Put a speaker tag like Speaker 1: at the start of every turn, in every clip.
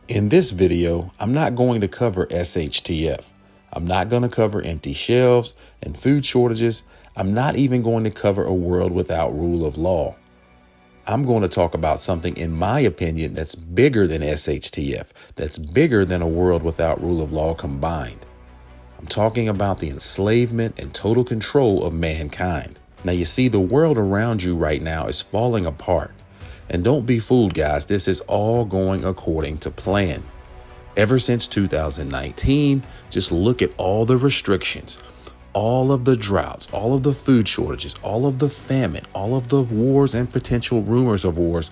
Speaker 1: In this video, I'm not going to cover SHTF. I'm not going to cover empty shelves and food shortages. I'm not even going to cover a world without rule of law. I'm going to talk about something, in my opinion, that's bigger than SHTF, that's bigger than a world without rule of law combined. I'm talking about the enslavement and total control of mankind. Now, you see, the world around you right now is falling apart. And don't be fooled, guys. This is all going according to plan. Ever since 2019, just look at all the restrictions, all of the droughts, all of the food shortages, all of the famine, all of the wars and potential rumors of wars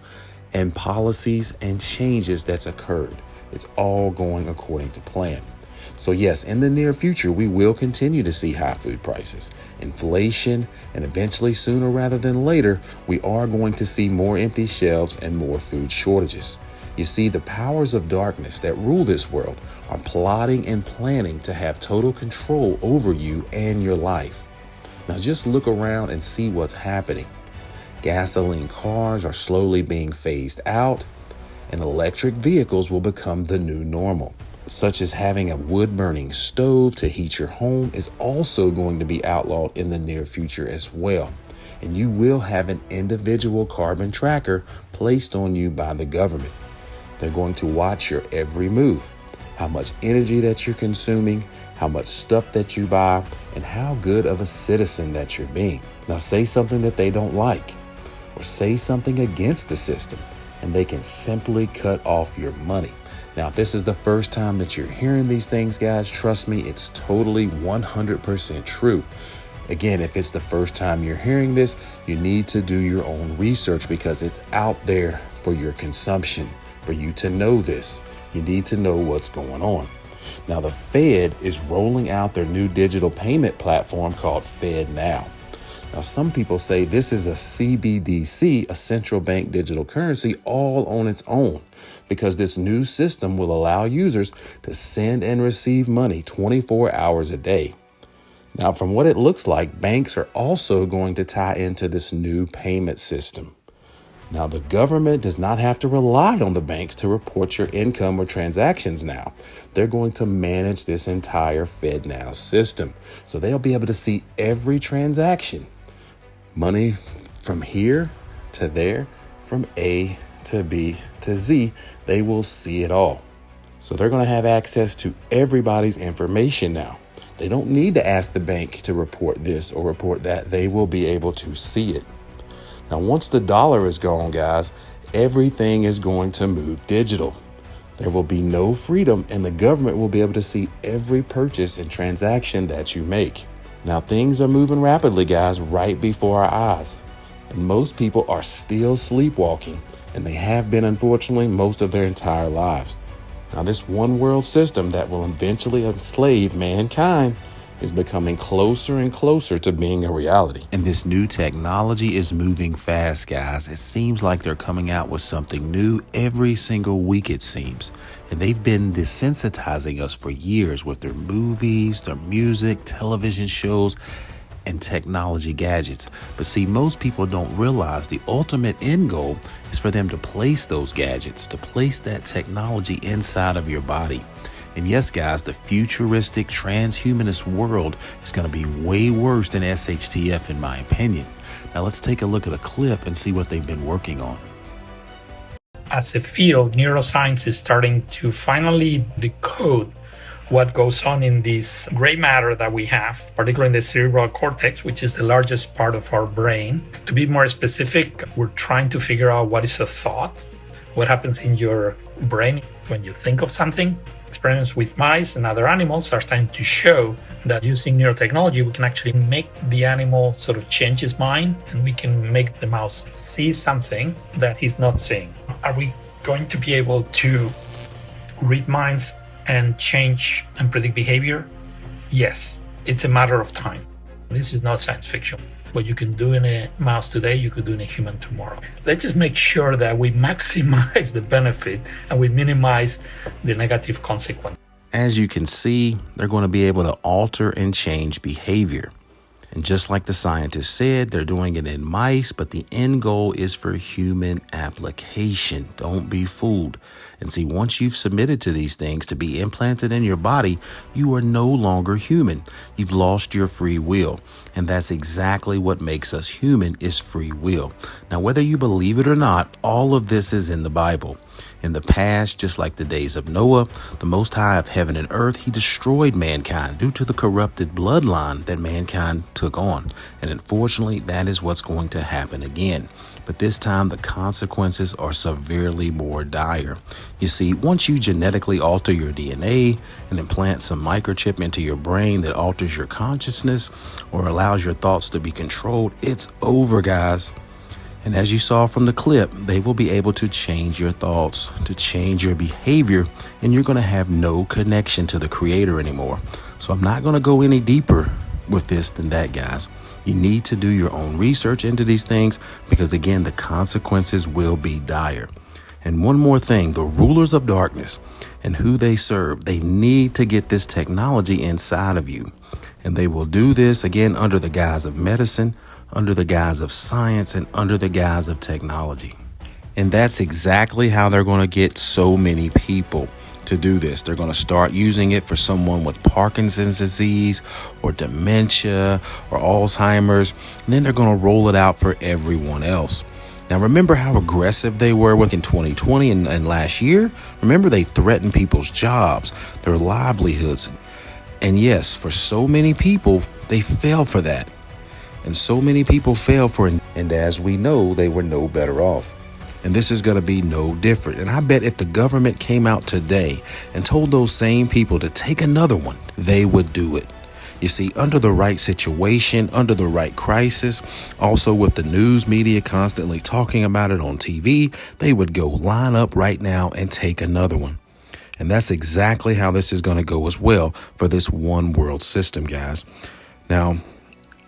Speaker 1: and policies and changes that's occurred. It's all going according to plan. So yes, in the near future, we will continue to see high food prices, inflation, and eventually, sooner rather than later, we are going to see more empty shelves and more food shortages. You see, the powers of darkness that rule this world are plotting and planning to have total control over you and your life. Now just look around and see what's happening. Gasoline cars are slowly being phased out, and electric vehicles will become the new normal. Such as having a wood-burning stove to heat your home is also going to be outlawed in the near future as well. And you will have an individual carbon tracker placed on you by the government. They're going to watch your every move, how much energy that you're consuming, how much stuff that you buy, and how good of a citizen that you're being. Now say something that they don't like, or say something against the system, and they can simply cut off your money. Now, if this is the first time that you're hearing these things, guys, trust me, it's totally 100% true. Again, if it's the first time you're hearing this, you need to do your own research because it's out there for your consumption. For you to know this, you need to know what's going on. Now, the Fed is rolling out their new digital payment platform called FedNow. Now, some people say this is a CBDC, a central bank digital currency, all on its own, because this new system will allow users to send and receive money 24 hours a day. Now, from what it looks like, banks are also going to tie into this new payment system. Now, the government does not have to rely on the banks to report your income or transactions now. They're going to manage this entire FedNow system. So they'll be able to see every transaction. Money from here to there, from A to B to Z, they will see it all. So they're going to have access to everybody's information now. They don't need to ask the bank to report this or report that. They will be able to see it. Now, once the dollar is gone, guys, everything is going to move digital. There will be no freedom, and the government will be able to see every purchase and transaction that you make. Now, things are moving rapidly, guys, right before our eyes. And most people are still sleepwalking, and they have been, unfortunately, most of their entire lives. Now, this one world system that will eventually enslave mankind is becoming closer and closer to being a reality. And this new technology is moving fast, guys. It seems like they're coming out with something new every single week, it seems. And they've been desensitizing us for years with their movies, their music, television shows, and technology gadgets. But see, most people don't realize the ultimate end goal is for them to place those gadgets, to place that technology inside of your body. And yes, guys, the futuristic transhumanist world is going to be way worse than SHTF, in my opinion. Now let's take a look at a clip and see what they've been working on.
Speaker 2: As a field, neuroscience is starting to finally decode what goes on in this gray matter that we have, particularly in the cerebral cortex, which is the largest part of our brain. To be more specific, we're trying to figure out what is a thought, what happens in your brain when you think of something. Experiments with mice and other animals are starting to show that using neurotechnology, we can actually make the animal sort of change his mind, and we can make the mouse see something that he's not seeing. Are we going to be able to read minds and change and predict behavior? Yes, it's a matter of time. This is not science fiction. What you can do in a mouse today, you could do in a human tomorrow. Let's just make sure that we maximize the benefit and we minimize the negative consequence.
Speaker 1: As you can see, they're going to be able to alter and change behavior. And just like the scientists said, they're doing it in mice, but the end goal is for human application. Don't be fooled. And see, once you've submitted to these things to be implanted in your body, you are no longer human. You've lost your free will. And that's exactly what makes us human, is free will. Now, whether you believe it or not, all of this is in the Bible. In the past, just like the days of Noah, the Most High of heaven and earth, he destroyed mankind due to the corrupted bloodline that mankind took on. And unfortunately, that is what's going to happen again. But this time, the consequences are severely more dire. You see, once you genetically alter your DNA and implant some microchip into your brain that alters your consciousness or allows your thoughts to be controlled, it's over, guys. And as you saw from the clip, they will be able to change your thoughts, to change your behavior, and you're going to have no connection to the Creator anymore. So I'm not going to go any deeper with this than that, guys. You need to do your own research into these things because, again, the consequences will be dire. And one more thing, the rulers of darkness and who they serve, they need to get this technology inside of you. And they will do this, again, under the guise of medicine, under the guise of science, and under the guise of technology. And that's exactly how they're going to get so many people to do this. They're going to start using it for someone with Parkinson's disease or dementia or Alzheimer's, and then they're going to roll it out for everyone else. Now, remember how aggressive they were in 2020 and last year? Remember, they threatened people's jobs, their livelihoods. And yes, for so many people, they fell for that. And so many people fell for it. And as we know, they were no better off. And this is going to be no different. And I bet if the government came out today and told those same people to take another one, they would do it. You see, under the right situation, under the right crisis, also with the news media constantly talking about it on TV, they would go line up right now and take another one. And that's exactly how this is going to go as well for this one world system, guys. Now,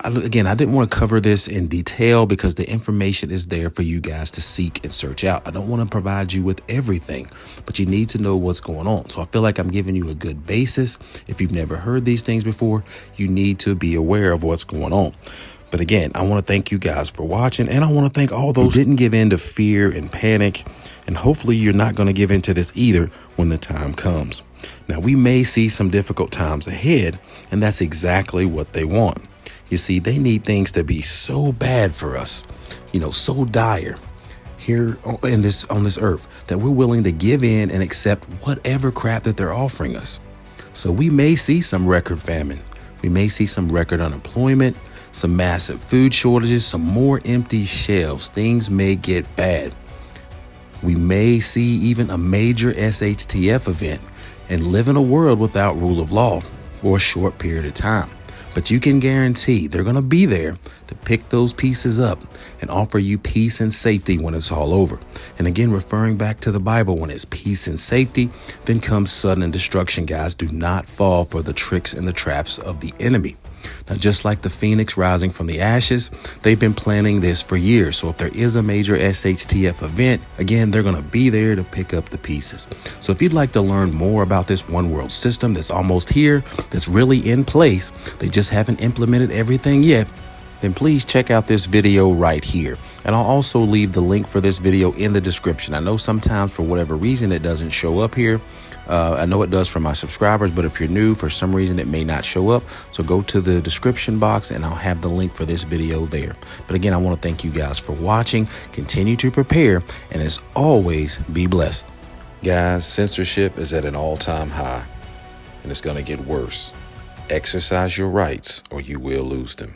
Speaker 1: again, I didn't want to cover this in detail because the information is there for you guys to seek and search out. I don't want to provide you with everything, but you need to know what's going on. So I feel like I'm giving you a good basis. If you've never heard these things before, you need to be aware of what's going on. But again, I want to thank you guys for watching, and I want to thank all those who didn't give in to fear and panic. And hopefully you're not going to give in to this either when the time comes. Now, we may see some difficult times ahead, and that's exactly what they want. You see, they need things to be so bad for us, so dire here on this earth that we're willing to give in and accept whatever crap that they're offering us. So we may see some record famine. We may see some record unemployment, some massive food shortages, some more empty shelves. Things may get bad. We may see even a major SHTF event and live in a world without rule of law for a short period of time. But you can guarantee they're going to be there to pick those pieces up and offer you peace and safety when it's all over. And again, referring back to the Bible, when it's peace and safety, then comes sudden destruction, guys. Do not fall for the tricks and the traps of the enemy. Now, just like the phoenix rising from the ashes, they've been planning this for years. So if there is a major SHTF event, again, they're going to be there to pick up the pieces. So if you'd like to learn more about this one world system that's almost here, that's really in place, they just haven't implemented everything yet, then please check out this video right here. And I'll also leave the link for this video in the description. I know sometimes for whatever reason it doesn't show up here. I know it does for my subscribers, but if you're new, for some reason it may not show up. So go to the description box and I'll have the link for this video there. But again, I want to thank you guys for watching. Continue to prepare, and as always, be blessed. Guys, censorship is at an all-time high, and it's going to get worse. Exercise your rights or you will lose them.